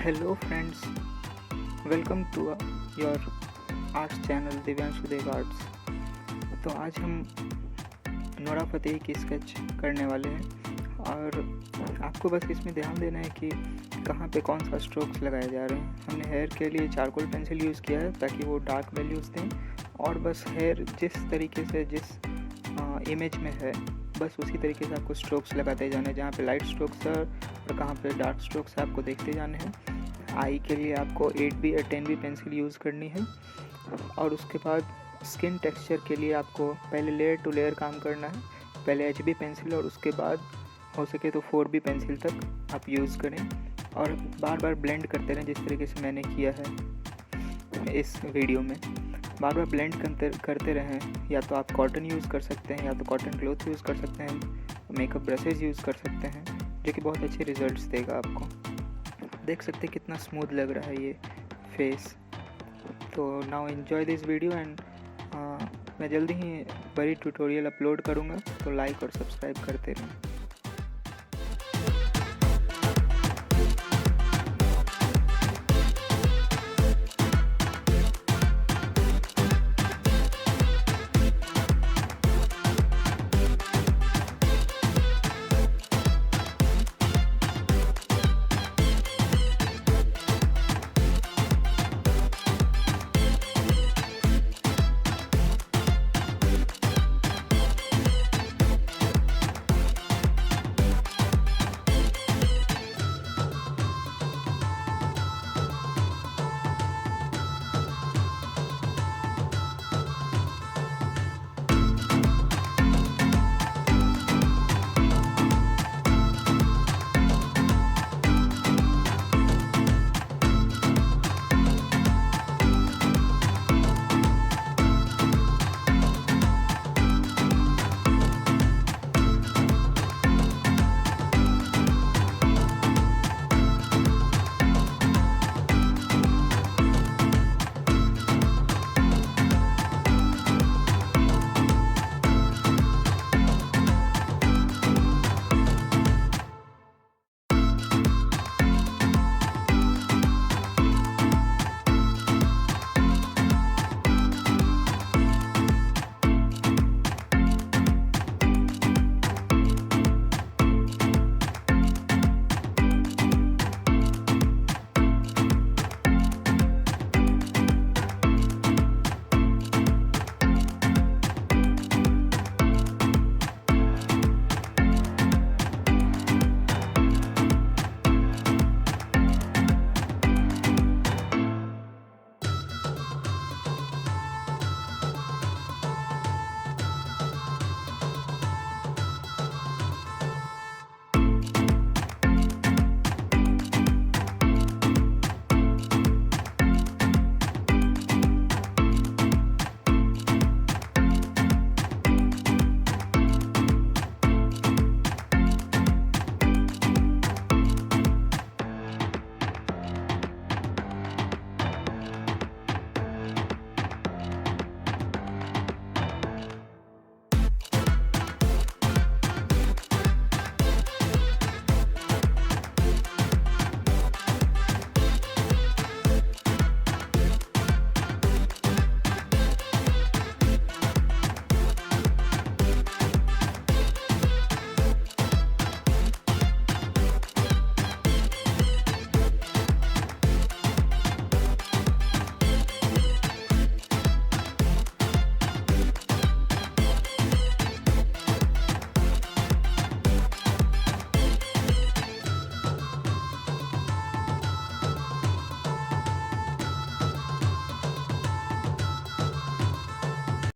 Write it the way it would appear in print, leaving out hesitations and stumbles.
Hello friends, welcome to your arts channel Divyanshu Dev arts. तो आज हम नोरा फतेही की स्केच करने वाले हैं और आपको बस इसमें ध्यान देना है कि कहाँ पे कौन सा स्ट्रोक्स लगाए जा रहे हैं। हमने हेयर के लिए चारकोल पेंसिल यूज़ किया है ताकि वो डार्क वैल्यूज़ दें और बस हेयर जिस तरीके से जिस इमेज में है बस उसी तरीके से आपको स्ट्रोक्स लगाते जाने हैं। जहाँ पे लाइट स्ट्रोक्स है और कहाँ पे डार्क स्ट्रोक्स है आपको देखते जाने हैं। आई के लिए आपको 8B या 10B पेंसिल यूज़ करनी है और उसके बाद स्किन टेक्सचर के लिए आपको पहले लेयर टू लेयर काम करना है। पहले HB पेंसिल और उसके बाद हो सके तो 4B पेंसिल तक आप यूज़ करें और बार बार ब्लेंड करते रहें जिस तरीके से मैंने किया है इस वीडियो में। बार बार ब्लेंड करते रहें। या तो आप कॉटन यूज़ कर सकते हैं या तो कॉटन क्लॉथ यूज़ कर सकते हैं, मेकअप ब्रशेज़ यूज़ कर सकते हैं, जो कि बहुत अच्छे रिजल्ट्स देगा आपको। देख सकते हैं कितना स्मूथ लग रहा है ये फेस। तो now enjoy this video and मैं जल्दी ही बड़ी ट्यूटोरियल अपलोड करूँगा, तो लाइक और सब्सक्राइब करते रहें।